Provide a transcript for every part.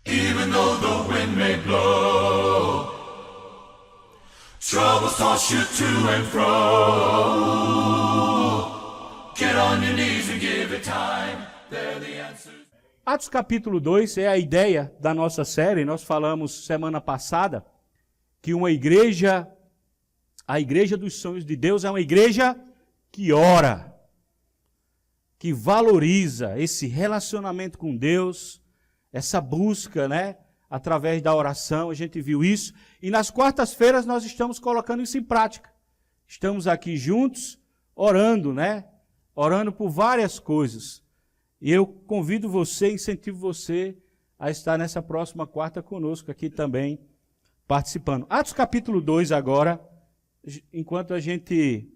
Even though the wind may blow, troubles toss you to and fro. Get on your knees and give it time. They're the answers. Atos capítulo 2 é a ideia da nossa série. Nós falamos semana passada que uma igreja, a igreja dos sonhos de Deus, é uma igreja que ora, que valoriza esse relacionamento com Deus, essa busca, né, através da oração. A gente viu isso. E nas quartas-feiras nós estamos colocando isso em prática. Estamos aqui juntos, orando, né? Orando por várias coisas. E eu convido você, incentivo você a estar nessa próxima quarta conosco aqui também, participando. Atos capítulo 2 agora, enquanto a gente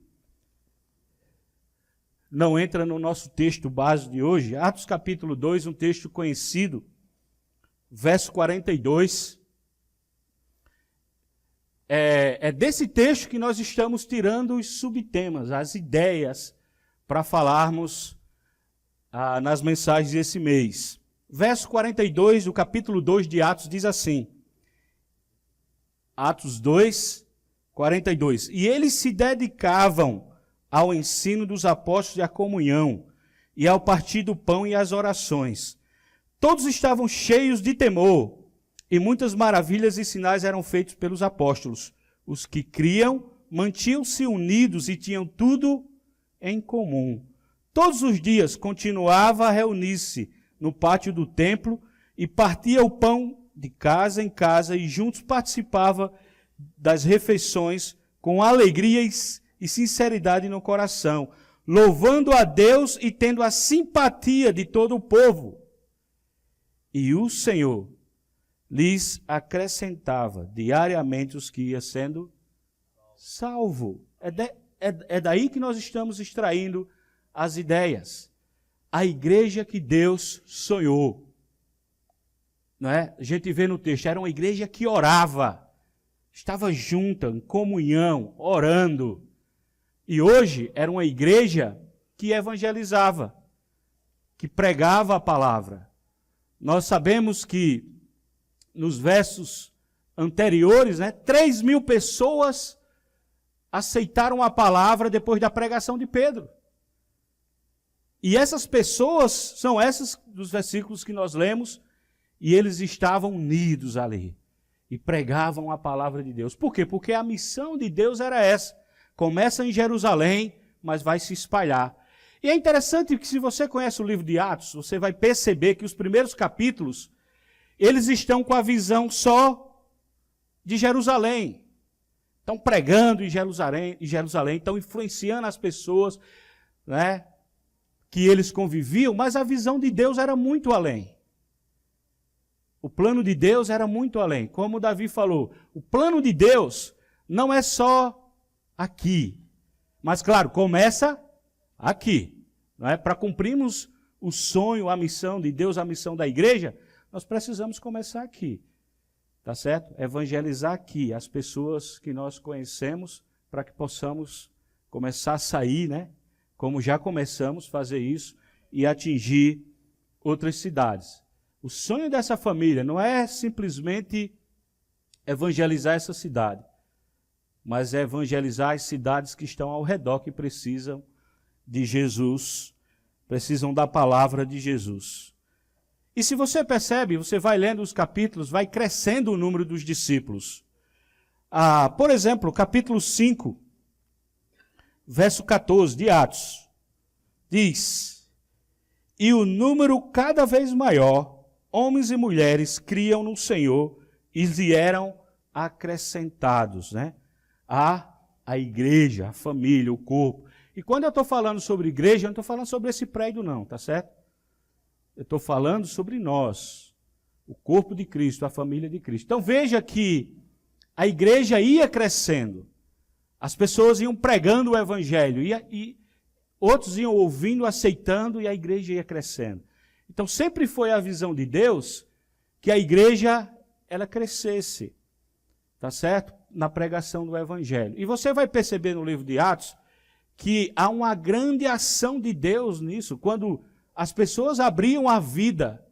não entra no nosso texto base de hoje, Atos capítulo 2, um texto conhecido, verso 42. É desse texto que nós estamos tirando os subtemas, as ideias, para falarmos nas mensagens desse mês. Verso 42 do capítulo 2 de Atos diz assim, Atos 2, 42. E eles se dedicavam ao ensino dos apóstolos e à comunhão, e ao partir do pão e às orações. Todos estavam cheios de temor, e muitas maravilhas e sinais eram feitos pelos apóstolos. Os que criam mantinham-se unidos e tinham tudo em comum. Todos os dias continuava a reunir-se no pátio do templo e partia o pão de casa em casa e juntos participava das refeições com alegria e sinceridade no coração, louvando a Deus e tendo a simpatia de todo o povo. E o Senhor lhes acrescentava diariamente os que iam sendo salvos. É daí que nós estamos extraindo as ideias. A igreja que Deus sonhou. Não é? A gente vê no texto, era uma igreja que orava, estava junta, em comunhão, orando. E hoje era uma igreja que evangelizava, que pregava a palavra. Nós sabemos que nos versos anteriores, 3.000 pessoas aceitaram a palavra depois da pregação de Pedro. E essas pessoas são essas dos versículos que nós lemos, e eles estavam unidos ali e pregavam a palavra de Deus. Por quê? Porque a missão de Deus era essa. Começa em Jerusalém, mas vai se espalhar. E é interessante que se você conhece o livro de Atos, você vai perceber que os primeiros capítulos, eles estão com a visão só de Jerusalém. Estão pregando em Jerusalém, estão influenciando as pessoas, né, que eles conviviam, mas a visão de Deus era muito além. O plano de Deus era muito além. Como Davi falou, o plano de Deus não é só aqui. Mas, claro, começa aqui. Não é? Para cumprirmos o sonho, a missão de Deus, a missão da igreja, nós precisamos começar aqui. Tá certo? Evangelizar aqui as pessoas que nós conhecemos, para que possamos começar a sair, né? Como já começamos a fazer isso, e atingir outras cidades. O sonho dessa família não é simplesmente evangelizar essa cidade, mas é evangelizar as cidades que estão ao redor, que precisam de Jesus, precisam da palavra de Jesus. E se você percebe, você vai lendo os capítulos, vai crescendo o número dos discípulos. Por exemplo, capítulo 5, verso 14 de Atos, diz: e o número cada vez maior, homens e mulheres, criam no Senhor e lhe eram acrescentados, a igreja, a família, o corpo. E quando eu estou falando sobre igreja, eu não estou falando sobre esse prédio não, tá certo? Eu estou falando sobre nós, o corpo de Cristo, a família de Cristo. Então veja que a igreja ia crescendo, as pessoas iam pregando o evangelho, e outros iam ouvindo, aceitando, e a igreja ia crescendo. Então sempre foi a visão de Deus que a igreja ela crescesse, tá certo? Na pregação do evangelho. E você vai perceber no livro de Atos que há uma grande ação de Deus nisso, quando as pessoas abriam a vida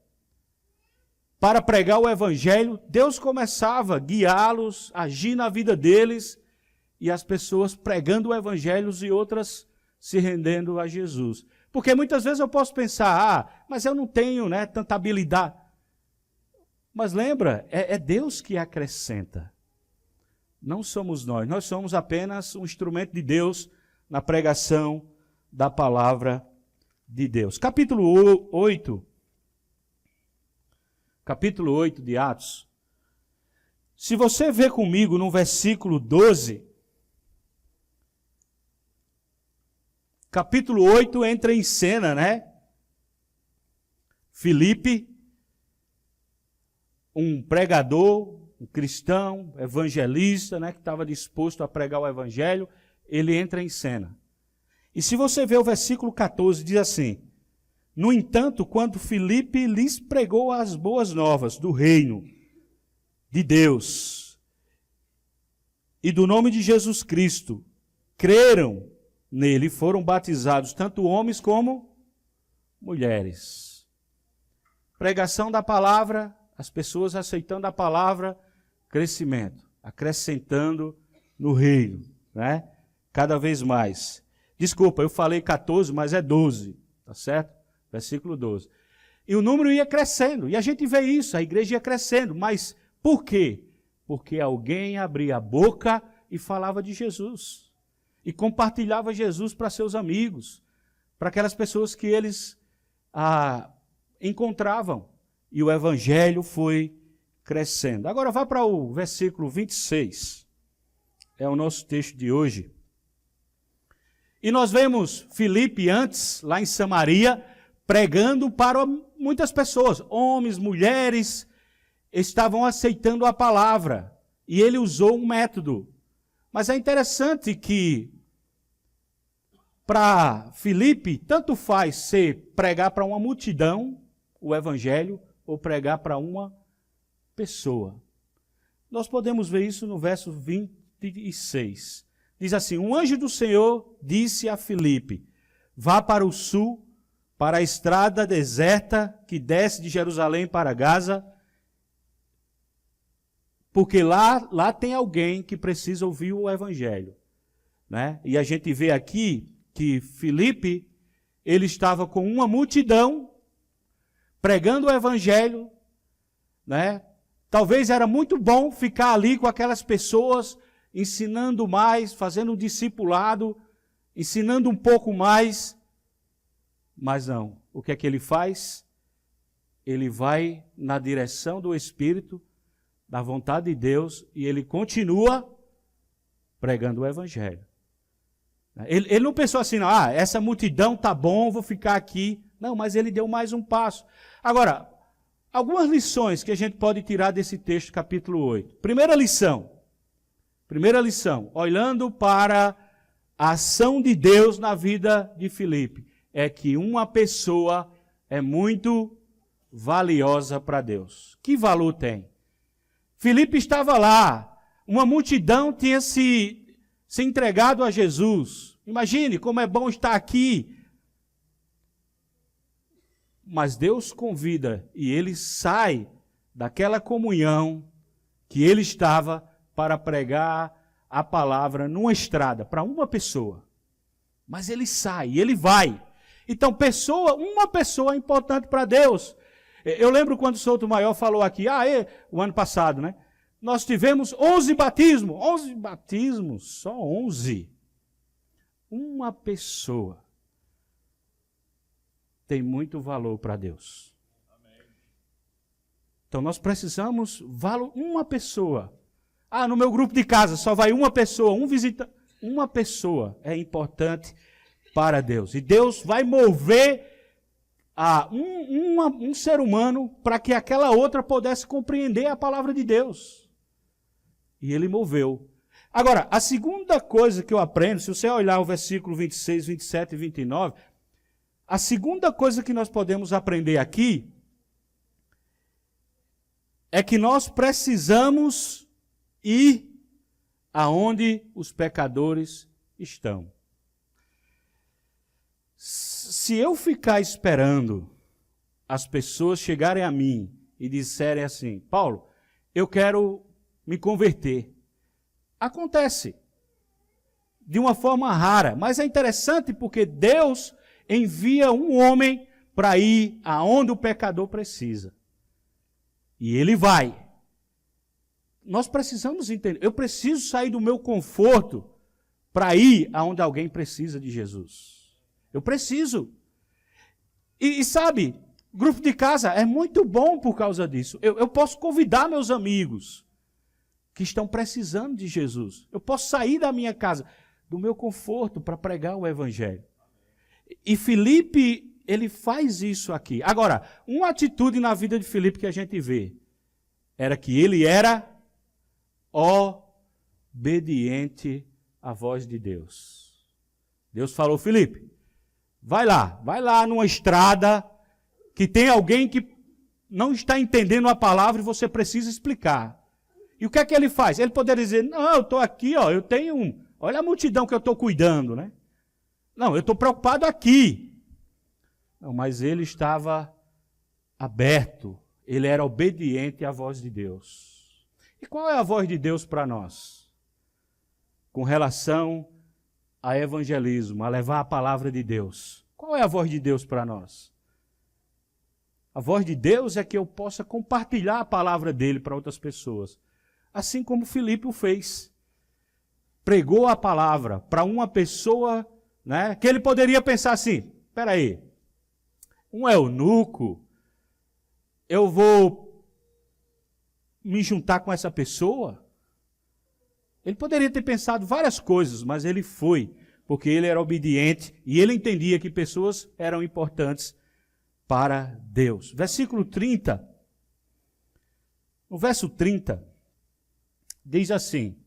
para pregar o evangelho, Deus começava a guiá-los, agir na vida deles, e as pessoas pregando o evangelho e outras se rendendo a Jesus. Porque muitas vezes eu posso pensar, mas eu não tenho, né, tanta habilidade. Mas lembra, é Deus que acrescenta. Não somos nós somos apenas um instrumento de Deus na pregação da palavra de Deus. Capítulo 8 de Atos. Se você ver comigo no versículo 12, capítulo 8 entra em cena, né? Filipe, um pregador, um cristão, evangelista, né, que estava disposto a pregar o evangelho, ele entra em cena. E se você ver o versículo 14, diz assim: no entanto, quando Filipe lhes pregou as boas novas do reino de Deus e do nome de Jesus Cristo, creram nele e foram batizados tanto homens como mulheres. Pregação da palavra, as pessoas aceitando a palavra, crescimento, acrescentando no reino, né? Cada vez mais. Desculpa, eu falei 14, mas é 12, tá certo? Versículo 12. E o número ia crescendo, e a gente vê isso, a igreja ia crescendo, mas por quê? Porque alguém abria a boca e falava de Jesus, e compartilhava Jesus para seus amigos, para aquelas pessoas que eles encontravam, e o evangelho foi crescendo. Agora vá para o versículo 26, é o nosso texto de hoje. E nós vemos Filipe antes, lá em Samaria, pregando para muitas pessoas, homens, mulheres, estavam aceitando a palavra, e ele usou um método. Mas é interessante que, para Filipe, tanto faz ser pregar para uma multidão, o evangelho, ou pregar para uma pessoa. Nós podemos ver isso no verso 26. Diz assim: um anjo do Senhor disse a Filipe: vá para o sul, para a estrada deserta que desce de Jerusalém para Gaza, porque lá tem alguém que precisa ouvir o evangelho, né? E a gente vê aqui que Filipe, ele estava com uma multidão pregando o evangelho, né? Talvez era muito bom ficar ali com aquelas pessoas, ensinando mais, fazendo um discipulado, ensinando um pouco mais. Mas não, o que é que ele faz? Ele vai na direção do Espírito, da vontade de Deus, e ele continua pregando o evangelho. Ele não pensou assim, não, essa multidão tá bom, vou ficar aqui. Não, mas ele deu mais um passo. Agora, algumas lições que a gente pode tirar desse texto, capítulo 8. Primeira lição, olhando para a ação de Deus na vida de Filipe, é que uma pessoa é muito valiosa para Deus. Que valor tem? Filipe estava lá, uma multidão tinha se entregado a Jesus. Imagine como é bom estar aqui. Mas Deus convida e ele sai daquela comunhão que ele estava para pregar a palavra numa estrada, para uma pessoa. Mas ele sai, ele vai. Então, uma pessoa é importante para Deus. Eu lembro quando o Souto Maior falou aqui, o ano passado, né? Nós tivemos 11 batismos. 11 batismos, só 11. Uma pessoa tem muito valor para Deus. Então nós precisamos uma pessoa. No meu grupo de casa só vai uma pessoa, um visitante. Uma pessoa é importante para Deus. E Deus vai mover um ser humano para que aquela outra pudesse compreender a palavra de Deus. E ele moveu. Agora, a segunda coisa que eu aprendo, se você olhar o versículo 26, 27 e 29, a segunda coisa que nós podemos aprender aqui é que nós precisamos ir aonde os pecadores estão. Se eu ficar esperando as pessoas chegarem a mim e disserem assim: Paulo, eu quero me converter. Acontece. De uma forma rara. Mas é interessante porque Deus envia um homem para ir aonde o pecador precisa. E ele vai. Nós precisamos entender. Eu preciso sair do meu conforto para ir aonde alguém precisa de Jesus. Eu preciso. E sabe, grupo de casa é muito bom por causa disso. Eu posso convidar meus amigos que estão precisando de Jesus. Eu posso sair da minha casa, do meu conforto, para pregar o Evangelho. E Filipe, ele faz isso aqui. Agora, uma atitude na vida de Filipe que a gente vê, era que ele era obediente à voz de Deus. Deus falou: Filipe, vai lá numa estrada que tem alguém que não está entendendo a palavra e você precisa explicar. E o que é que ele faz? Ele poderia dizer: não, eu estou aqui, eu tenho olha a multidão que eu estou cuidando, né? Não, eu estou preocupado aqui. Não, mas ele estava aberto, ele era obediente à voz de Deus. E qual é a voz de Deus para nós? Com relação a evangelismo, a levar a palavra de Deus. Qual é a voz de Deus para nós? A voz de Deus é que eu possa compartilhar a palavra dele para outras pessoas. Assim como Filipe o fez. Pregou a palavra para uma pessoa, né, que ele poderia pensar assim: espera aí, um eunuco, eu vou me juntar com essa pessoa? Ele poderia ter pensado várias coisas, mas ele foi, porque ele era obediente e ele entendia que pessoas eram importantes para Deus. Versículo 30. No verso 30, diz assim: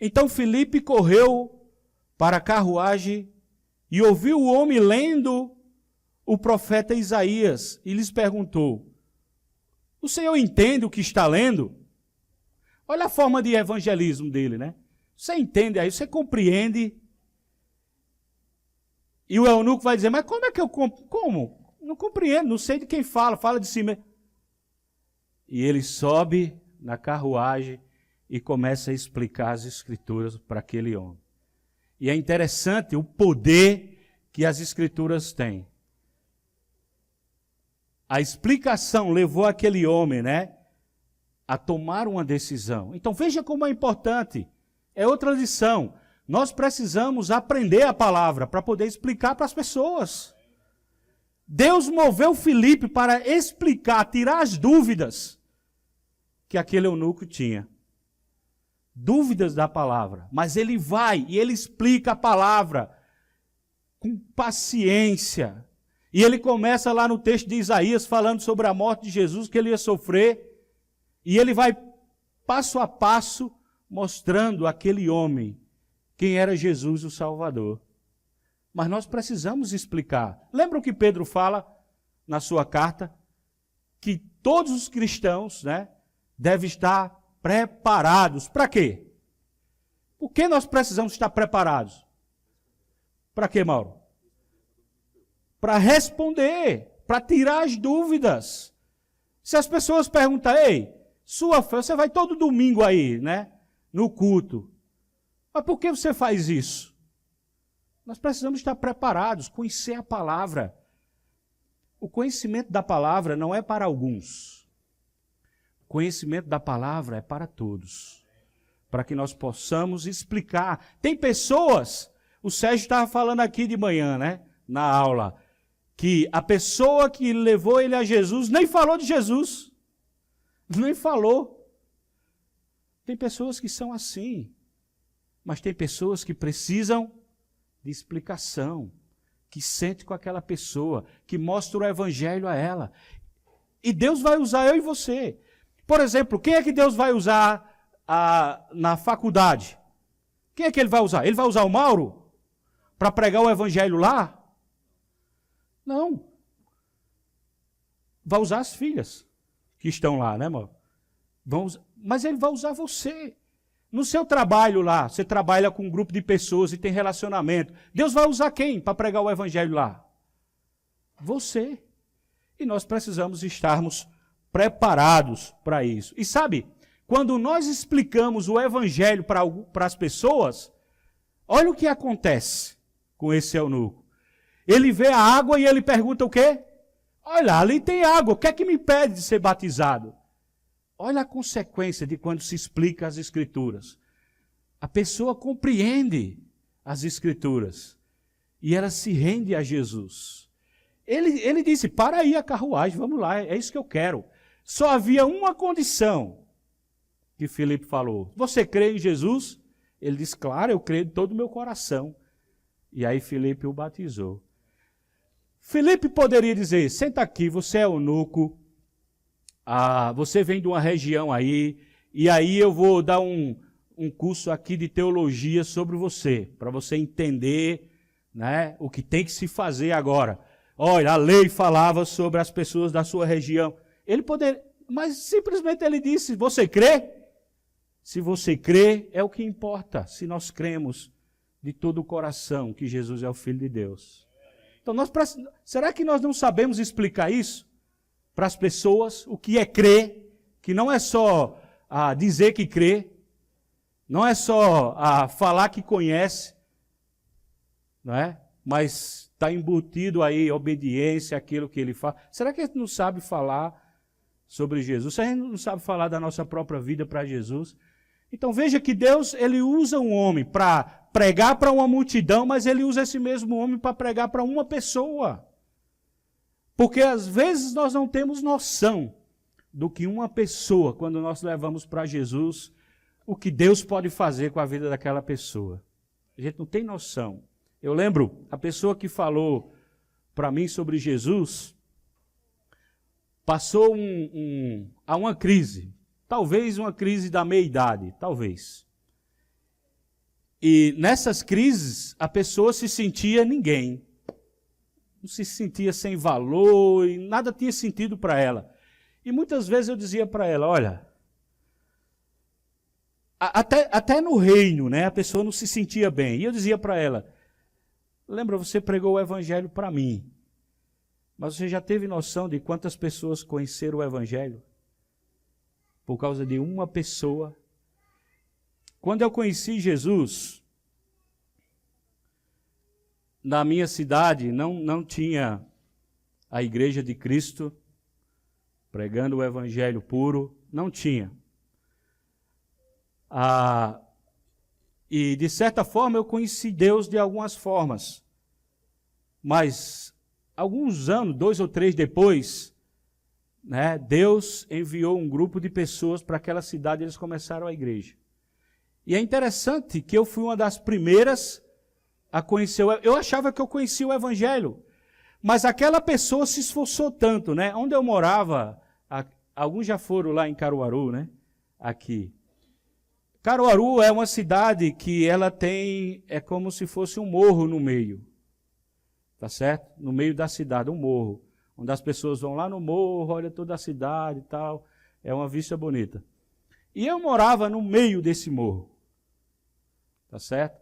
então Filipe correu para a carruagem e ouviu o homem lendo o profeta Isaías e lhes perguntou: o senhor entende o que está lendo? Olha a forma de evangelismo dele, né? Você entende aí, você compreende. E o eunuco vai dizer: mas como é que eu como? Não compreendo, não sei de quem fala de si mesmo. E ele sobe na carruagem e começa a explicar as escrituras para aquele homem. E é interessante o poder que as escrituras têm. A explicação levou aquele homem, né, a tomar uma decisão. Então veja como é importante. É outra lição. Nós precisamos aprender a palavra para poder explicar para as pessoas. Deus moveu Filipe para explicar, tirar as dúvidas que aquele eunuco tinha. Dúvidas da palavra. Mas ele vai e ele explica a palavra com paciência. E ele começa lá no texto de Isaías falando sobre a morte de Jesus, que ele ia sofrer. E ele vai passo a passo mostrando àquele homem quem era Jesus o Salvador. Mas nós precisamos explicar. Lembra o que Pedro fala na sua carta? Que todos os cristãos, né, devem estar preparados. Para quê? Por que nós precisamos estar preparados? Para quê, Mauro? Para responder, para tirar as dúvidas. Se as pessoas perguntam: ei, sua fé, você vai todo domingo aí, né, no culto. Mas por que você faz isso? Nós precisamos estar preparados, conhecer a palavra. O conhecimento da palavra não é para alguns. O conhecimento da palavra é para todos. Para que nós possamos explicar. Tem pessoas, o Sérgio estava falando aqui de manhã, né, na aula, que a pessoa que levou ele a Jesus nem falou de Jesus. Nem falou. Tem pessoas que são assim. Mas tem pessoas que precisam de explicação, que sente com aquela pessoa, que mostra o evangelho a ela. E Deus vai usar eu e você. Por exemplo, quem é que Deus vai usar na faculdade? Quem é que ele vai usar? Ele vai usar o Mauro para pregar o evangelho lá? Não. Vai usar as filhas que estão lá, né, Mauro? Mas ele vai usar você. No seu trabalho lá, você trabalha com um grupo de pessoas e tem relacionamento. Deus vai usar quem para pregar o evangelho lá? Você. E nós precisamos estarmos preparados para isso. E sabe, quando nós explicamos o evangelho para as pessoas, olha o que acontece com esse eunuco. Ele vê a água e ele pergunta o quê? Olha, ali tem água, o que é que me impede de ser batizado? Olha a consequência de quando se explica as Escrituras. A pessoa compreende as Escrituras e ela se rende a Jesus. Ele disse, para aí a carruagem, vamos lá, é isso que eu quero. Só havia uma condição que Filipe falou. Você crê em Jesus? Ele disse, claro, eu creio de todo o meu coração. E aí Filipe o batizou. Filipe poderia dizer, senta aqui, você é eunuco, você vem de uma região aí, e aí eu vou dar um curso aqui de teologia sobre você, para você entender, né, o que tem que se fazer agora. Olha, a lei falava sobre as pessoas da sua região. Ele poderia, mas simplesmente ele disse, você crê? Se você crê, é o que importa, se nós cremos de todo o coração que Jesus é o Filho de Deus. Então, será que nós não sabemos explicar isso para as pessoas? O que é crer, que não é só dizer que crê, não é só falar que conhece, não é? Mas está embutido aí obediência àquilo que ele fala. Será que a gente não sabe falar sobre Jesus? Se a gente não sabe falar da nossa própria vida para Jesus? Então veja que Deus, ele usa um homem para pregar para uma multidão, mas ele usa esse mesmo homem para pregar para uma pessoa. Porque às vezes nós não temos noção do que uma pessoa, quando nós levamos para Jesus, o que Deus pode fazer com a vida daquela pessoa. A gente não tem noção. Eu lembro, a pessoa que falou para mim sobre Jesus, passou a uma crise. Talvez uma crise da meia-idade, talvez. E nessas crises, a pessoa se sentia ninguém. Não se sentia sem valor, e nada tinha sentido para ela. E muitas vezes eu dizia para ela, olha, até no reino, né, a pessoa não se sentia bem. E eu dizia para ela, lembra, você pregou o evangelho para mim, mas você já teve noção de quantas pessoas conheceram o evangelho? Por causa de uma pessoa. Quando eu conheci Jesus, na minha cidade não tinha a Igreja de Cristo pregando o evangelho puro, não tinha. E de certa forma eu conheci Deus de algumas formas. Mas alguns anos, 2 ou 3 depois, né, Deus enviou um grupo de pessoas para aquela cidade e eles começaram a igreja. E é interessante que eu fui uma das primeiras a conhecer. Eu achava que eu conhecia o evangelho, mas aquela pessoa se esforçou tanto, né? Onde eu morava, alguns já foram lá em Caruaru, né? Aqui. Caruaru é uma cidade que ela tem, é como se fosse um morro no meio, tá certo? No meio da cidade, um morro, onde as pessoas vão lá no morro, olham toda a cidade e tal, é uma vista bonita. E eu morava no meio desse morro, tá certo?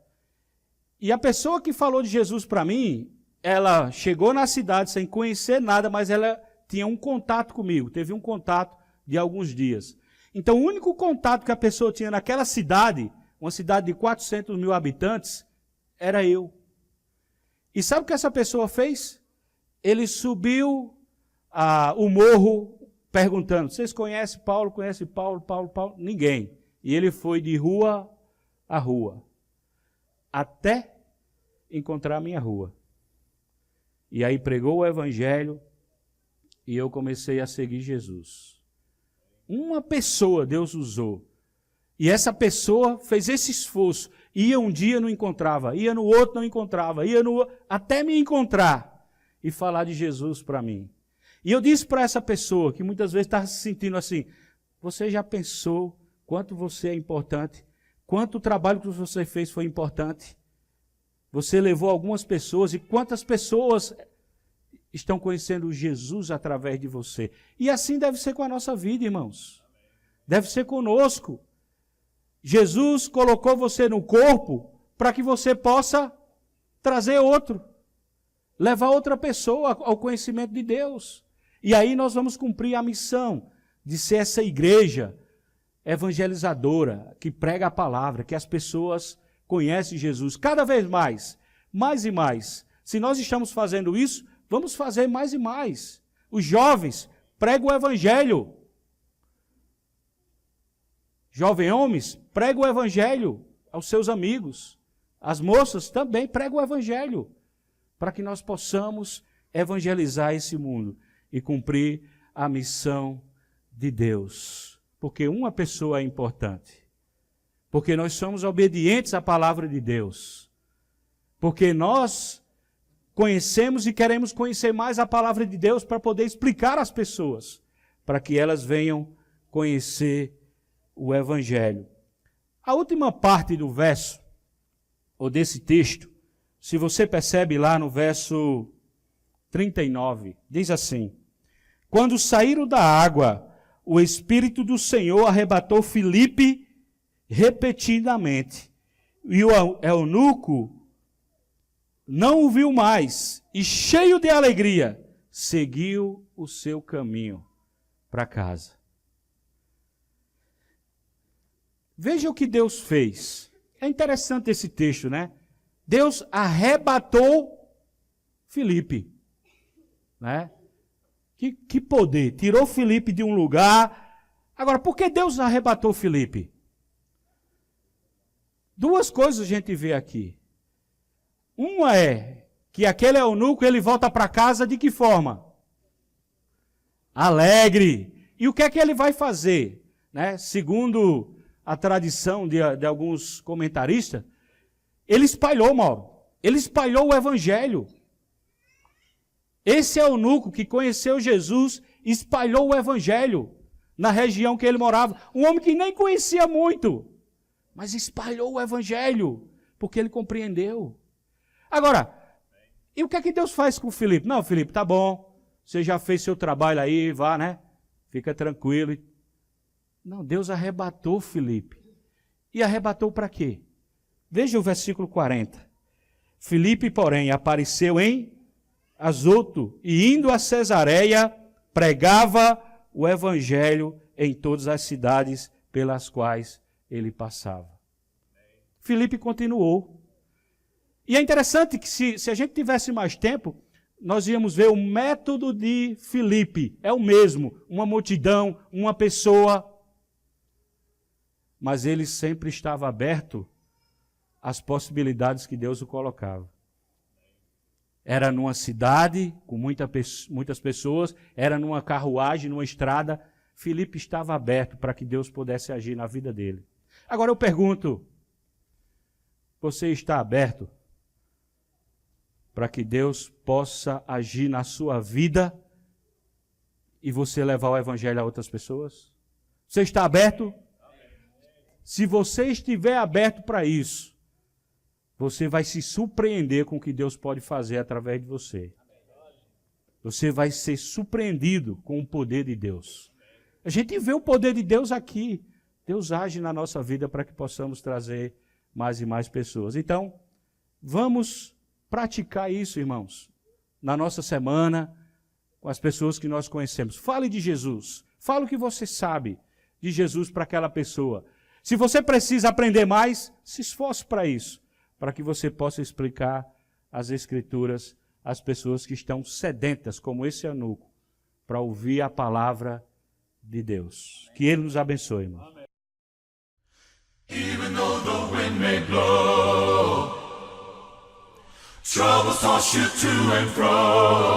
E a pessoa que falou de Jesus para mim, ela chegou na cidade sem conhecer nada, mas ela tinha um contato comigo, teve um contato de alguns dias. Então o único contato que a pessoa tinha naquela cidade, uma cidade de 400 mil habitantes, era eu. E sabe o que essa pessoa fez? Ele subiu o morro perguntando, vocês conhecem Paulo? Conhece Paulo? Paulo? Ninguém. E ele foi de rua a rua, até encontrar a minha rua. E aí pregou o evangelho e eu comecei a seguir Jesus. Uma pessoa Deus usou. E essa pessoa fez esse esforço. Ia um dia, não encontrava. Ia no outro, não encontrava. Ia no outro, até me encontrar e falar de Jesus para mim. E eu disse para essa pessoa, que muitas vezes estava se sentindo assim, você já pensou quanto você é importante? Quanto o trabalho que você fez foi importante? Você levou algumas pessoas e quantas pessoas estão conhecendo Jesus através de você? E assim deve ser com a nossa vida, irmãos. Deve ser conosco. Jesus colocou você no corpo para que você possa trazer outro. Levar outra pessoa ao conhecimento de Deus. E aí nós vamos cumprir a missão de ser essa igreja evangelizadora, que prega a palavra, que as pessoas conhecem Jesus cada vez mais e mais. Se nós estamos fazendo isso, vamos fazer mais e mais. Os jovens pregam o evangelho. Jovens homens pregam o evangelho aos seus amigos. As moças também pregam o evangelho, para que nós possamos evangelizar esse mundo e cumprir a missão de Deus. Porque uma pessoa é importante. Porque nós somos obedientes à palavra de Deus. Porque nós conhecemos e queremos conhecer mais a palavra de Deus para poder explicar às pessoas, para que elas venham conhecer o evangelho. A última parte do verso, ou desse texto, se você percebe lá no verso 39, diz assim: quando saíram da água, o Espírito do Senhor arrebatou Filipe repetidamente. E o eunuco não o viu mais, e cheio de alegria, seguiu o seu caminho para casa. Veja o que Deus fez. É interessante esse texto, né? Deus arrebatou Filipe, né? Que poder! Tirou Filipe de um lugar. Agora, por que Deus arrebatou Filipe? Duas coisas a gente vê aqui. Uma é que aquele eunuco, ele volta para casa de que forma? Alegre. E o que é que ele vai fazer? Né? Segundo a tradição de alguns comentaristas, ele espalhou, Mauro. Ele espalhou o evangelho. Esse eunuco que conheceu Jesus espalhou o evangelho na região que ele morava. Um homem que nem conhecia muito, mas espalhou o evangelho, porque ele compreendeu. Agora, e o que é que Deus faz com o Filipe? Não, Filipe, tá bom, você já fez seu trabalho aí, vá, né? Fica tranquilo. Não, Deus arrebatou Filipe. E arrebatou para quê? Veja o versículo 40. Filipe, porém, apareceu em Azoto, e indo a Cesareia, pregava o evangelho em todas as cidades pelas quais ele passava. Filipe continuou. E é interessante que se a gente tivesse mais tempo, nós íamos ver o método de Filipe. É o mesmo, uma multidão, uma pessoa. Mas ele sempre estava aberto às possibilidades que Deus o colocava. Era numa cidade com muitas pessoas, era numa carruagem, numa estrada. Filipe estava aberto para que Deus pudesse agir na vida dele. Agora eu pergunto, você está aberto para que Deus possa agir na sua vida e você levar o evangelho a outras pessoas? Você está aberto? Se você estiver aberto para isso, você vai se surpreender com o que Deus pode fazer através de você. Você vai ser surpreendido com o poder de Deus. A gente vê o poder de Deus aqui. Deus age na nossa vida para que possamos trazer mais e mais pessoas. Então, vamos praticar isso, irmãos, na nossa semana, com as pessoas que nós conhecemos. Fale de Jesus. Fale o que você sabe de Jesus para aquela pessoa. Se você precisa aprender mais, se esforce para isso, para que você possa explicar as Escrituras às pessoas que estão sedentas, como esse eunuco, para ouvir a palavra de Deus. Que Ele nos abençoe, irmão. Even though the wind may blow, troubles toss you to and fro.